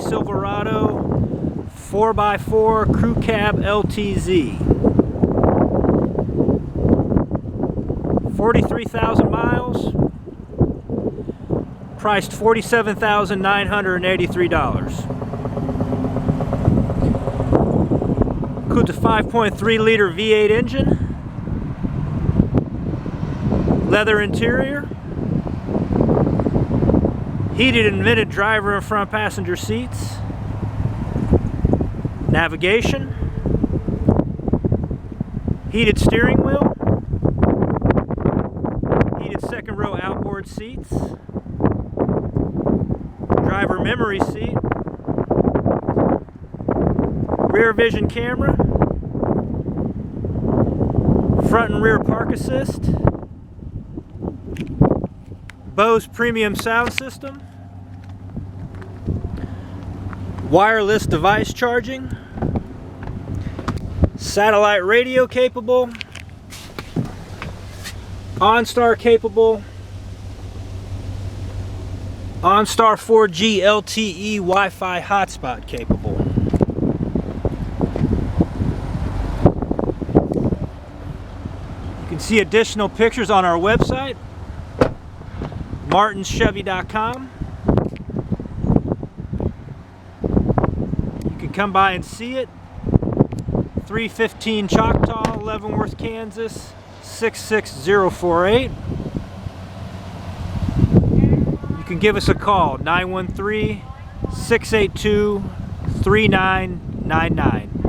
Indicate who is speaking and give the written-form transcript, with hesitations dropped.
Speaker 1: Silverado 4x4 Crew Cab LTZ. 43,000 miles, priced $47,983. Includes a 5.3 liter V8 engine, leather interior, heated and vented driver and front passenger seats, navigation, heated steering wheel, heated second row outboard seats, driver memory seat, rear vision camera, front and rear park assist, Bose premium sound system, wireless device charging, satellite radio capable, OnStar capable, OnStar 4G LTE Wi-Fi hotspot capable. You can see additional pictures on our website, martinschevy.com. You can come by and see it. 315 Choctaw, Leavenworth, Kansas 66048. You can give us a call, 913-682-3999.